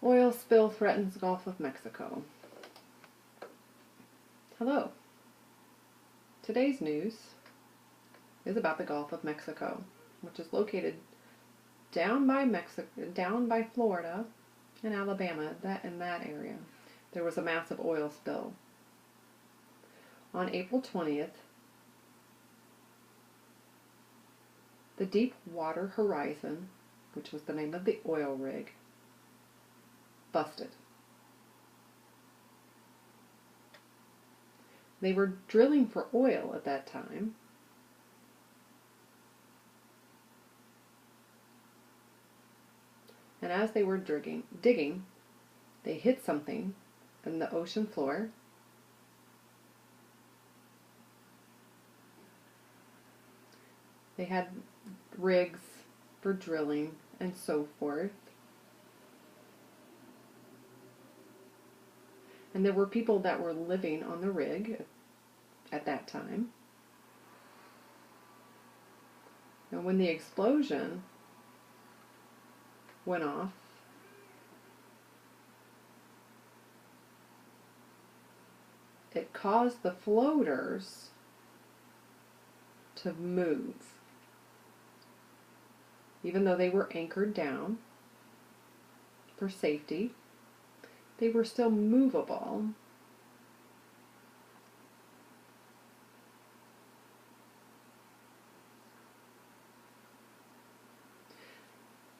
Oil spill threatens Gulf of Mexico. Hello. Today's news is about the Gulf of Mexico, which is located down by Florida and Alabama, in that area. There was a massive oil spill. On April 20th, the Deepwater Horizon, which was the name of the oil rig, busted. They were drilling for oil at that time. And as they were digging, they hit something in the ocean floor. They had rigs for drilling and so forth. And there were people that were living on the rig at that time. And when the explosion went off, it caused the floaters to move. Even though they were anchored down for safety, they were still movable.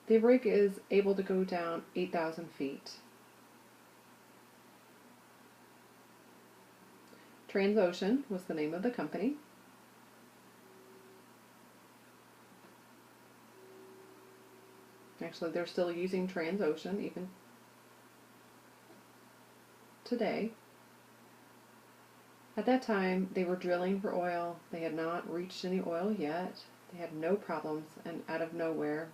The rig is able to go down 8,000 feet. Transocean was the name of the company. Actually, they're still using Transocean even today. At that time, they were drilling for oil. They had not reached any oil yet. They had no problems, and out of nowhere,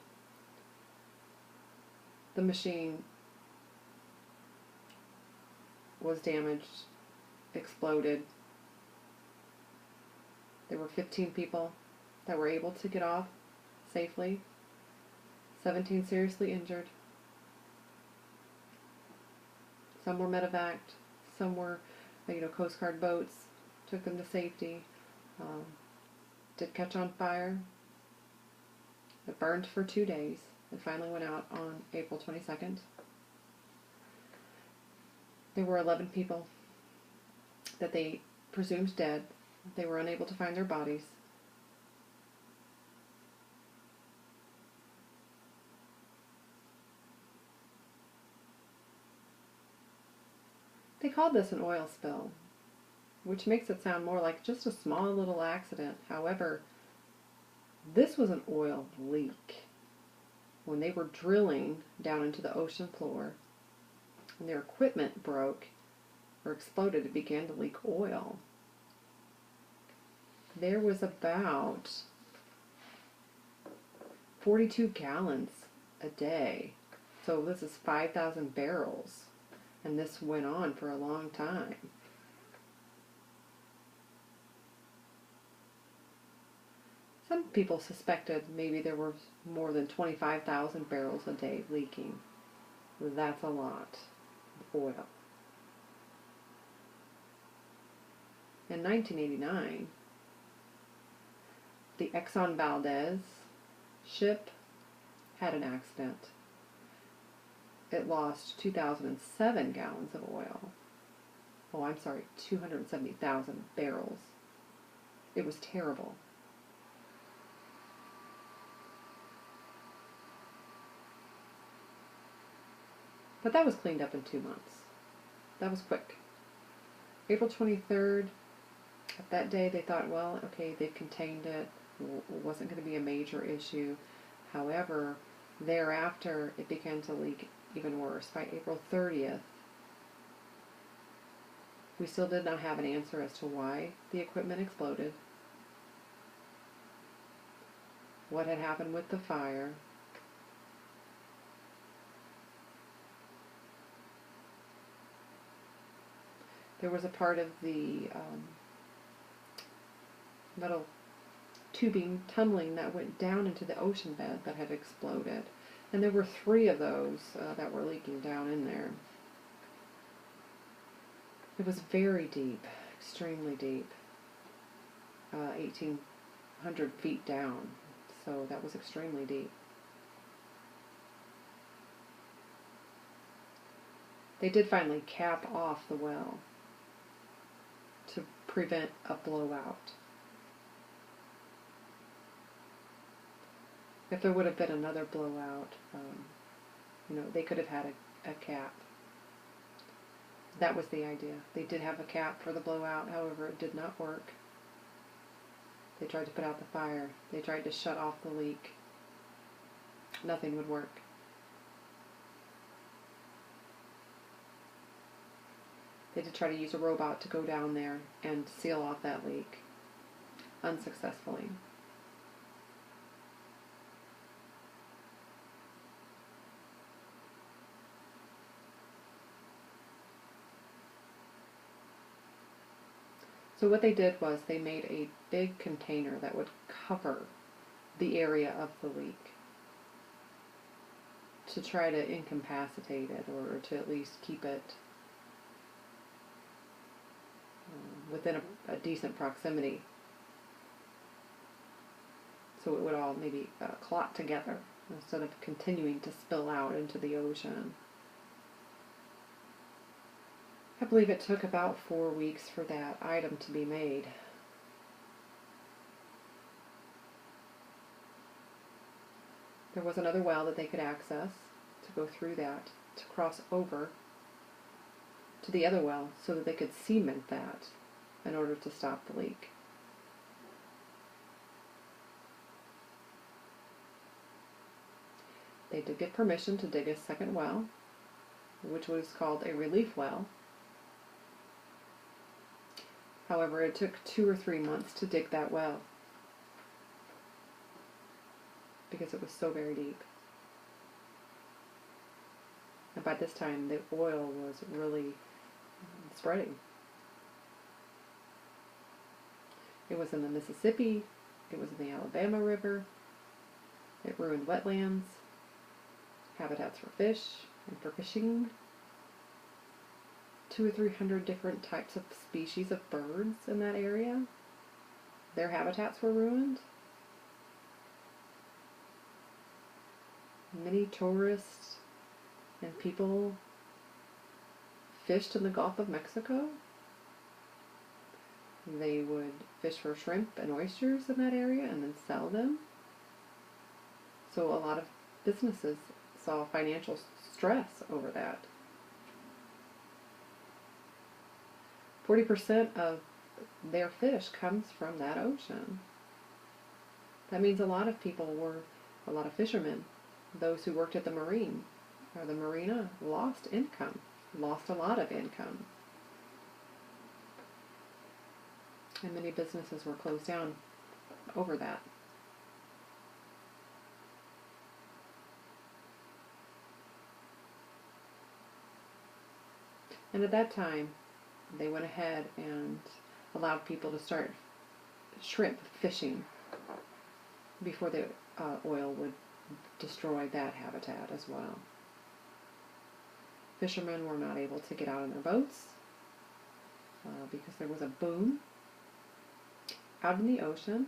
the machine was damaged, exploded. There were 15 people that were able to get off safely, 17 seriously injured. Some were medevaced, some were, Coast Guard boats took them to safety. Did catch on fire. It burned for 2 days. It finally went out on April 22nd. There were 11 people that they presumed dead. They were unable to find their bodies. They called this an oil spill, which makes it sound more like just a small little accident. However, this was an oil leak. When they were drilling down into the ocean floor and their equipment broke or exploded, it began to leak oil. There was about 42 gallons a day. So this is 5,000 barrels. And this went on for a long time. Some people suspected maybe there were more than 25,000 barrels a day leaking. That's a lot of oil. In 1989, the Exxon Valdez ship had an accident. It lost 2,007 gallons of oil. 270,000 barrels. It was terrible. But that was cleaned up in 2 months. That was quick. April 23rd, at that day they thought, well, okay, they've contained it. It wasn't going to be a major issue. However, thereafter it began to leak even worse. By April 30th, we still did not have an answer as to why the equipment exploded, what had happened with the fire. There was a part of the metal tubing tunneling that went down into the ocean bed that had exploded. And there were 3 of those that were leaking down in there. It was very deep, extremely deep, 1,800 feet down, so that was extremely deep. They did finally cap off the well to prevent a blowout. If there would have been another blowout, they could have had a cap. That was the idea. They did have a cap for the blowout, however, it did not work. They tried to put out the fire. They tried to shut off the leak. Nothing would work. They did try to use a robot to go down there and seal off that leak, unsuccessfully. So what they did was they made a big container that would cover the area of the leak to try to incapacitate it, or to at least keep it within a decent proximity, so it would all maybe clot together instead of continuing to spill out into the ocean. I believe it took about 4 weeks for that item to be made. There was another well that they could access to go through that, to cross over to the other well so that they could cement that in order to stop the leak. They did get permission to dig a second well, which was called a relief well. However, it took 2 or 3 months to dig that well because it was so very deep. And by this time, the oil was really spreading. It was in the Mississippi, it was in the Alabama River, it ruined wetlands, habitats for fish and for fishing, 200 or 300 different types of species of birds in that area. Their habitats were ruined. Many tourists and people fished in the Gulf of Mexico. They would fish for shrimp and oysters in that area and then sell them. So a lot of businesses saw financial stress over that. 40% of their fish comes from that ocean. That means a lot of fishermen, those who worked at the marine or the marina, lost a lot of income. And many businesses were closed down over that. And at that time, they went ahead and allowed people to start shrimp fishing before the oil would destroy that habitat as well. Fishermen were not able to get out in their boats because there was a boom out in the ocean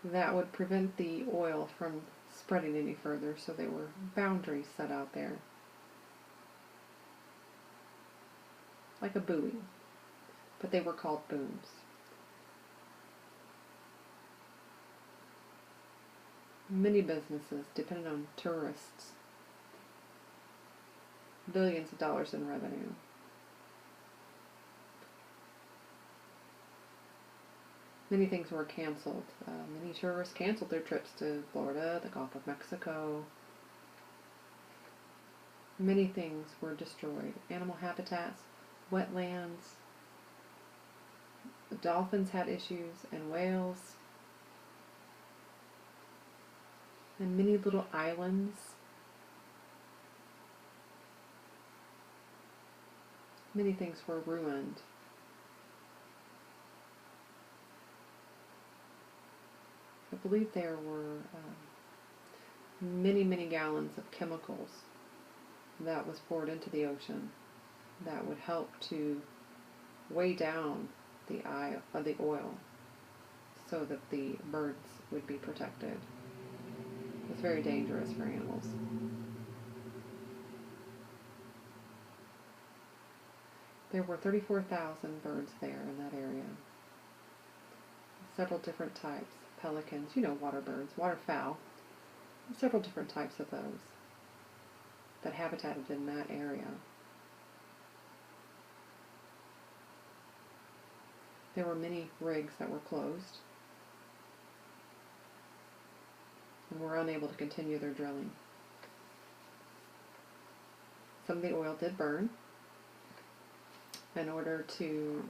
that would prevent the oil from spreading any further, so there were boundaries set out there. Like a buoy, but they were called booms. Many businesses depended on tourists. Billions of dollars in revenue. Many things were canceled. Many tourists canceled their trips to Florida, the Gulf of Mexico. Many things were destroyed. Animal habitats, wetlands. The dolphins had issues, and whales. And many little islands. Many things were ruined. I believe there were many, many gallons of chemicals that was poured into the ocean that would help to weigh down the eye of the oil so that the birds would be protected. It's very dangerous for animals. There were 34,000 birds there in that area. Several different types. Pelicans, water birds, waterfowl. Several different types of those that habitated in that area. There were many rigs that were closed and were unable to continue their drilling. Some of the oil did burn. In order to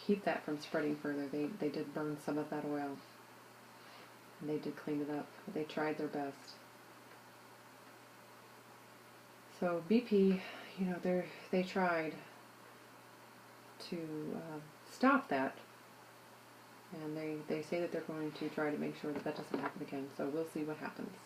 keep that from spreading further, they did burn some of that oil. And they did clean it up. They tried their best. So BP, they tried to stop that. And they say that they're going to try to make sure that that doesn't happen again. So we'll see what happens.